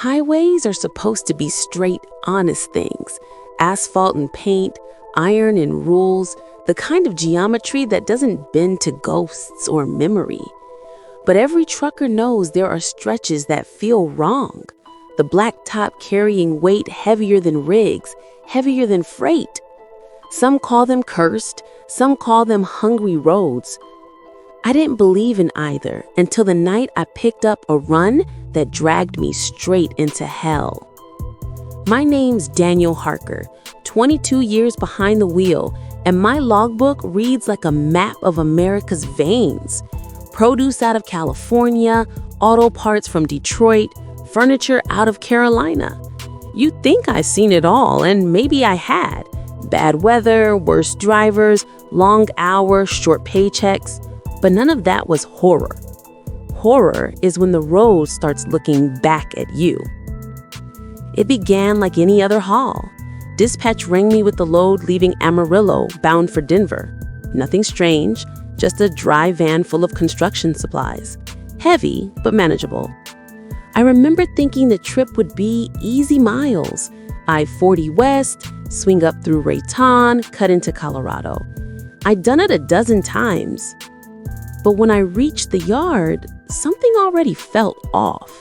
Highways are supposed to be straight, honest things. Asphalt and paint, iron and rules, the kind of geometry that doesn't bend to ghosts or memory. But every trucker knows there are stretches that feel wrong. The black top carrying weight heavier than rigs, heavier than freight. Some call them cursed, some call them hungry roads. I didn't believe in either until the night I picked up a run that dragged me straight into hell. My name's Daniel Harker, 22 years behind the wheel, and my logbook reads like a map of America's veins. Produce out of California, auto parts from Detroit, furniture out of Carolina. You'd think I've seen it all, and maybe I had. Bad weather, worse drivers, long hours, short paychecks. But none of that was horror. Horror is when the road starts looking back at you. It began like any other haul. Dispatch rang me with the load leaving Amarillo, bound for Denver. Nothing strange, just a dry van full of construction supplies. Heavy, but manageable. I remember thinking the trip would be easy miles. I-40 west, swing up through Rayton, cut into Colorado. I'd done it a dozen times. But when I reached the yard, something already felt off.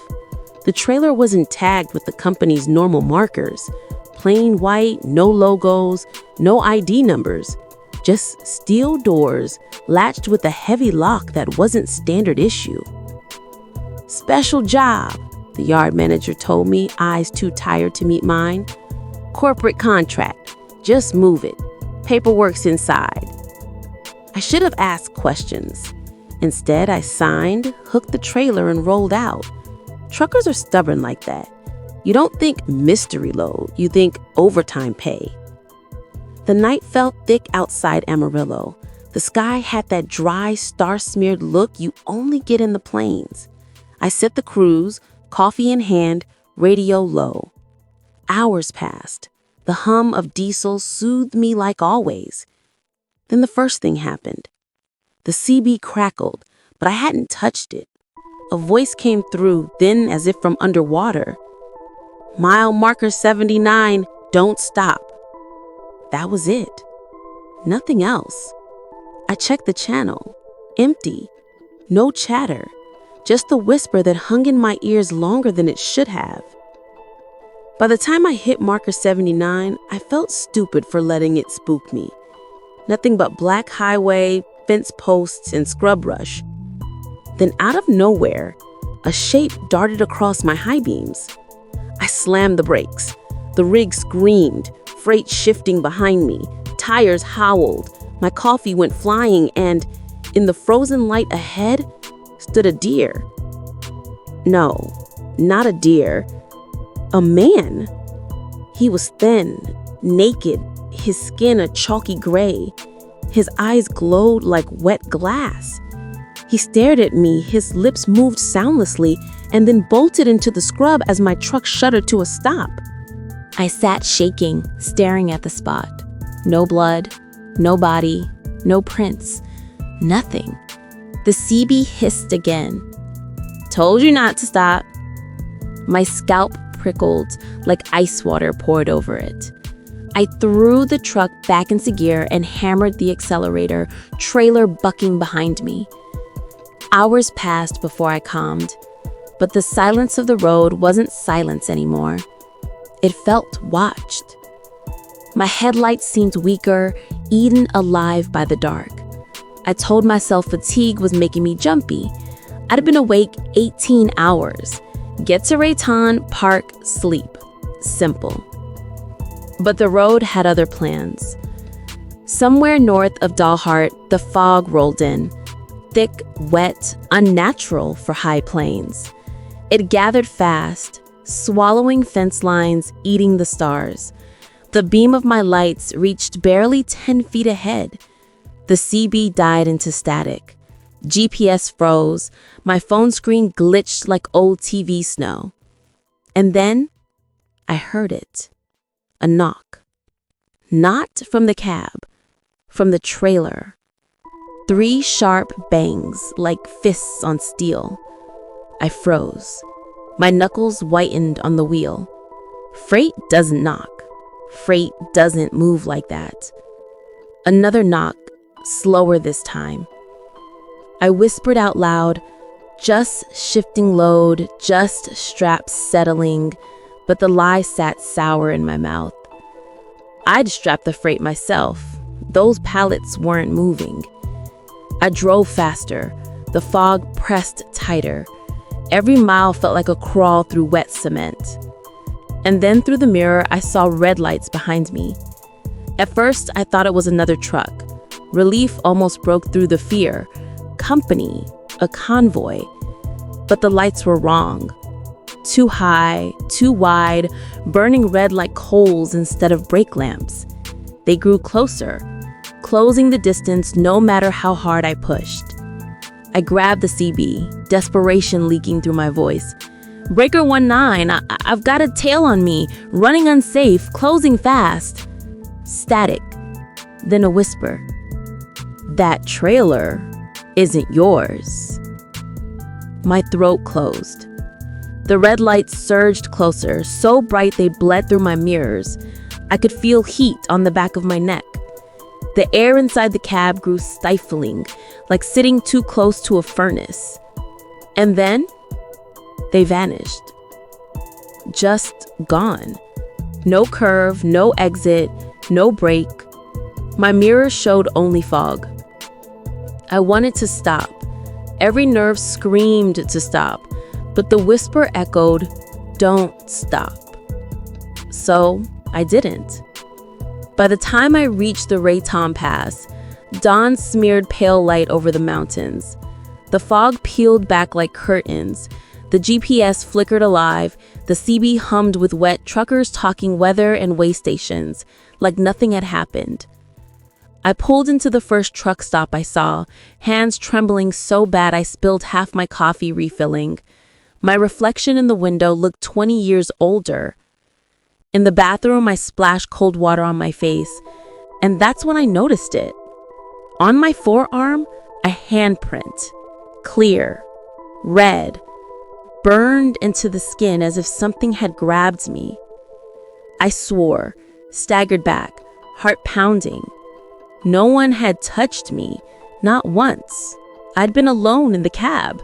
The trailer wasn't tagged with the company's normal markers. Plain white, no logos, no ID numbers. Just steel doors, latched with a heavy lock that wasn't standard issue. Special job, the yard manager told me, eyes too tired to meet mine. Corporate contract, just move it. Paperwork's inside. I should have asked questions. Instead, I signed, hooked the trailer, and rolled out. Truckers are stubborn like that. You don't think mystery load, you think overtime pay. The night felt thick outside Amarillo. The sky had that dry, star-smeared look you only get in the plains. I set the cruise, coffee in hand, radio low. Hours passed. The hum of diesel soothed me like always. Then the first thing happened. The CB crackled, but I hadn't touched it. A voice came through, then as if from underwater. Mile marker 79, don't stop. That was it. Nothing else. I checked the channel. Empty. No chatter. Just the whisper that hung in my ears longer than it should have. By the time I hit marker 79, I felt stupid for letting it spook me. Nothing but black highway, fence posts, and scrub brush. Then out of nowhere, a shape darted across my high beams. I slammed the brakes. The rig screamed, freight shifting behind me. Tires howled. My coffee went flying, and in the frozen light ahead stood a deer. No, not a deer. A man. He was thin, naked, his skin a chalky gray. His eyes glowed like wet glass. He stared at me, his lips moved soundlessly, and then bolted into the scrub as my truck shuddered to a stop. I sat shaking, staring at the spot. No blood, no body, no prints, nothing. The CB hissed again. Told you not to stop. My scalp prickled like ice water poured over it. I threw the truck back into gear and hammered the accelerator, trailer bucking behind me. Hours passed before I calmed, but the silence of the road wasn't silence anymore. It felt watched. My headlights seemed weaker, eaten alive by the dark. I told myself fatigue was making me jumpy. I'd been awake 18 hours. Get to Rayton, park, sleep. Simple. But the road had other plans. Somewhere north of Dalhart, the fog rolled in. Thick, wet, unnatural for high plains. It gathered fast, swallowing fence lines, eating the stars. The beam of my lights reached barely 10 feet ahead. The CB died into static. GPS froze. My phone screen glitched like old TV snow. And then I heard it. A knock. Not from the cab, from the trailer. 3 sharp bangs like fists on steel. I froze. My knuckles whitened on the wheel. Freight doesn't knock. Freight doesn't move like that. Another knock, slower this time. I whispered out loud, just shifting load, just straps settling, but the lie sat sour in my mouth. I'd strapped the freight myself. Those pallets weren't moving. I drove faster. The fog pressed tighter. Every mile felt like a crawl through wet cement. And then through the mirror, I saw red lights behind me. At first, I thought it was another truck. Relief almost broke through the fear. Company, a convoy. But the lights were wrong. Too high, too wide, burning red like coals instead of brake lamps. They grew closer, closing the distance no matter how hard I pushed. I grabbed the CB, desperation leaking through my voice. Breaker 19, I've got a tail on me, running unsafe, closing fast. Static, then a whisper. That trailer isn't yours. My throat closed. The red lights surged closer, so bright they bled through my mirrors. I could feel heat on the back of my neck. The air inside the cab grew stifling, like sitting too close to a furnace. And then, they vanished. Just gone. No curve, no exit, no brake. My mirror showed only fog. I wanted to stop. Every nerve screamed to stop, but the whisper echoed, "Don't stop." So I didn't. By the time I reached the Raytom Pass, dawn smeared pale light over the mountains. The fog peeled back like curtains. The GPS flickered alive. The CB hummed with wet truckers talking weather and way stations, like nothing had happened. I pulled into the first truck stop I saw, hands trembling so bad I spilled half my coffee refilling. My reflection in the window looked 20 years older. In the bathroom, I splashed cold water on my face, and that's when I noticed it. On my forearm, a handprint. Clear, red, burned into the skin as if something had grabbed me. I swore, staggered back, heart pounding. No one had touched me, not once. I'd been alone in the cab.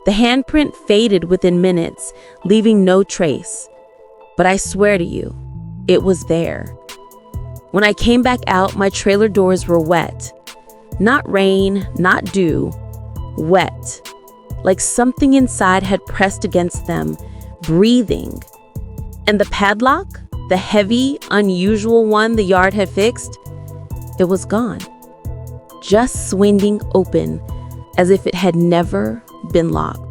The handprint faded within minutes, leaving no trace. But I swear to you, it was there. When I came back out, my trailer doors were wet. Not rain, not dew, wet. Like something inside had pressed against them, breathing. And the padlock, the heavy, unusual one the yard had fixed, it was gone. Just swinging open as if it had never been locked.